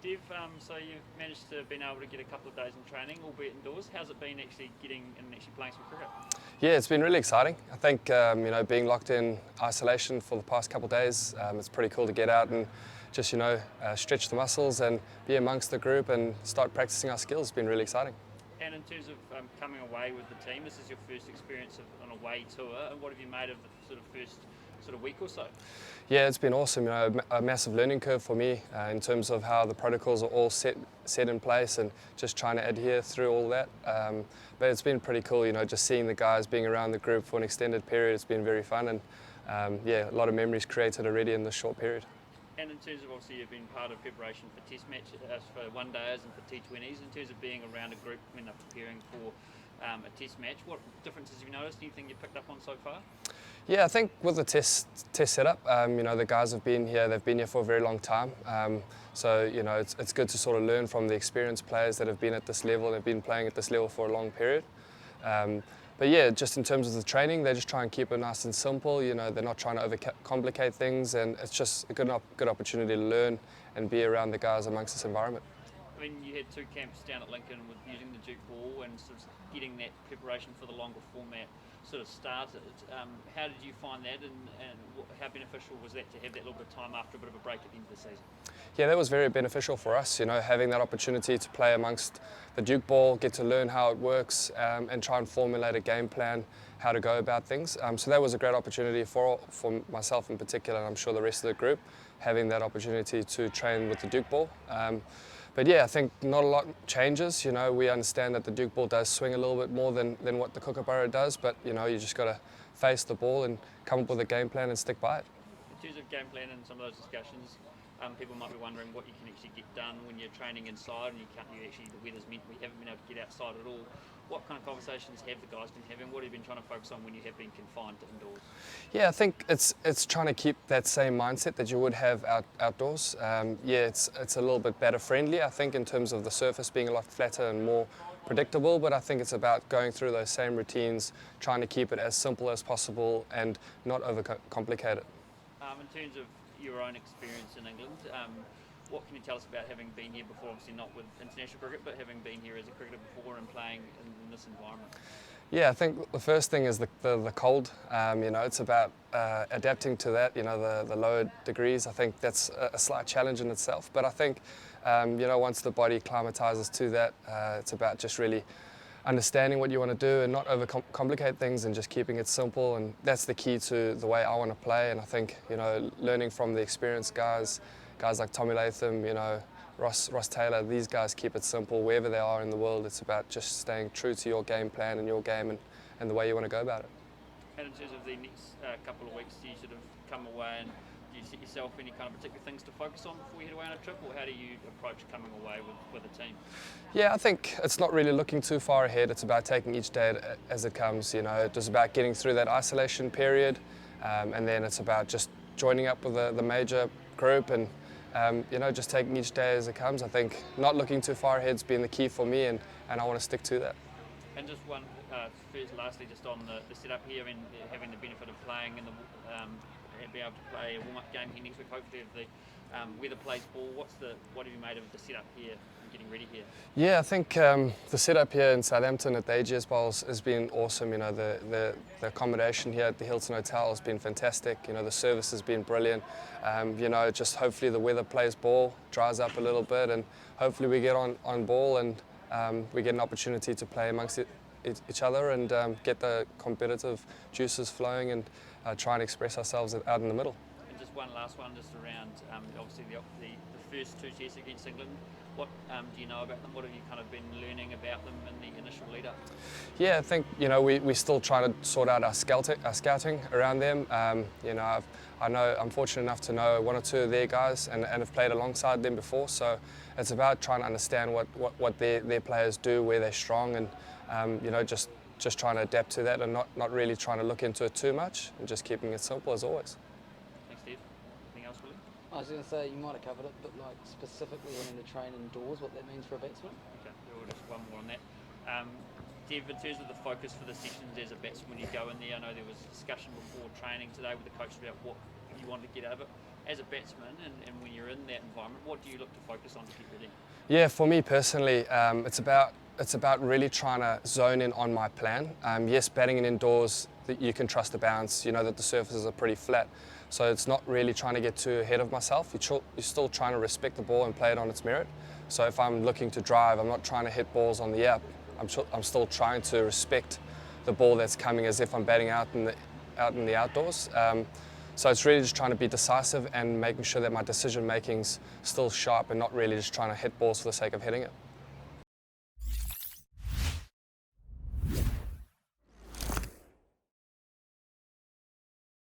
Dev, so you've managed to been able to get a couple of days in training, albeit indoors. How's it been actually getting and actually playing some cricket? Yeah, it's been really exciting. I think being locked in isolation for the past couple of days, it's pretty cool to get out and just stretch the muscles and be amongst the group and start practicing our skills. It's been really exciting. And in terms of coming away with the team, this is your first experience of an away tour. And what have you made of the sort of first week or so? Yeah, it's been awesome. A massive learning curve for me in terms of how the protocols are all set in place and just trying to adhere through all that. But it's been pretty cool, just seeing the guys being around the group for an extended period. It's been very fun and a lot of memories created already in this short period. And in terms of, obviously, you've been part of preparation for test matches, for one-dayers and for T20s. In terms of being around a group when they're preparing for a test match, what differences have you noticed? Anything you've picked up on so far? Yeah, I think with the test setup, the guys have been here. They've been here for a very long time. So it's good to sort of learn from the experienced players that have been at this level and have been playing at this level for a long period. But yeah, just in terms of the training, they just try and keep it nice and simple. They're not trying to overcomplicate things, and it's just a good opportunity to learn and be around the guys amongst this environment. I mean, you had two camps down at Lincoln with using the Duke ball and sort of getting that preparation for the longer format sort of started. How did you find that, and how beneficial was that to have that little bit of time after a bit of a break at the end of the season? Yeah, that was very beneficial for us, having that opportunity to play amongst the Duke ball, get to learn how it works and try and formulate a game plan, how to go about things. So that was a great opportunity for myself in particular, and I'm sure the rest of the group, having that opportunity to train with the Duke ball. But yeah, I think not a lot changes. We understand that the Duke ball does swing a little bit more than what the Kookaburra does, but you just got to face the ball and come up with a game plan and stick by it. In terms of game plan and some of those discussions, people might be wondering what you can actually get done when you're training inside and the weather's meant we haven't been able to get outside at all. What kind of conversations have the guys been having? What have you been trying to focus on when you have been confined to indoors? Yeah, I think it's trying to keep that same mindset that you would have outdoors. It's a little bit better friendly, I think, in terms of the surface being a lot flatter and more predictable, but I think it's about going through those same routines, trying to keep it as simple as possible and not overcomplicate it. In terms of your own experience in England, what can you tell us about having been here before, obviously not with international cricket, but having been here as a cricketer before and playing in this environment? Yeah, I think the first thing is the cold. It's about adapting to that, the lower degrees. I think that's a slight challenge in itself, but I think, once the body acclimatizes to that, it's about just really understanding what you want to do and not overcomplicate things and just keeping it simple, and that's the key to the way I want to play. And I think learning from the experienced guys like Tommy Latham, Ross Taylor, these guys keep it simple wherever they are in the world. It's about just staying true to your game plan and your game and the way you want to go about it. And in terms of the next couple of weeks, do you sort of come away and do you set yourself any kind of particular things to focus on before you head away on a trip, or how do you approach coming away with a team? Yeah, I think it's not really looking too far ahead. It's about taking each day as it comes. It's just about getting through that isolation period, and then it's about just joining up with the major group and just taking each day as it comes. I think not looking too far ahead has been the key for me, and I want to stick to that. And just one, lastly, just on the setup here and having the benefit of playing in the be able to play a warm-up game here next week, hopefully if the weather plays ball. What have you made of the setup here and getting ready here? Yeah, I think the setup here in Southampton at the AGS Bowl has been awesome. The accommodation here at the Hilton Hotel has been fantastic. The service has been brilliant. Just hopefully the weather plays ball, dries up a little bit, and hopefully we get on ball and we get an opportunity to play amongst each other and get the competitive juices flowing and try and express ourselves out in the middle. And just one last one, just around obviously the first two tests against England. What do you know about them? What have you kind of been learning about them in the initial lead-up? Yeah, I think we still trying to sort out our scouting around them. I know I'm fortunate enough to know one or two of their guys and have played alongside them before. So it's about trying to understand what their players do, where they're strong, and just trying to adapt to that and not really trying to look into it too much and just keeping it simple as always. Thanks, Steve. Anything else, Willie? I was going to say, you might have covered it, but specifically having to train indoors, what that means for a batsman? Okay, just one more on that. Dev, in terms of the focus for the sessions as a batsman when you go in there, I know there was discussion before training today with the coach about what you want to get out of it. As a batsman and when you're in that environment, what do you look to focus on to get ready? Yeah, for me personally, it's about really trying to zone in on my plan. Yes, batting in indoors, that you can trust the bounce. You know that the surfaces are pretty flat, so it's not really trying to get too ahead of myself. You're still trying to respect the ball and play it on its merit. So if I'm looking to drive, I'm not trying to hit balls on the up. I'm still trying to respect the ball that's coming as if I'm batting out in the outdoors. So it's really just trying to be decisive and making sure that my decision making's still sharp and not really just trying to hit balls for the sake of hitting it.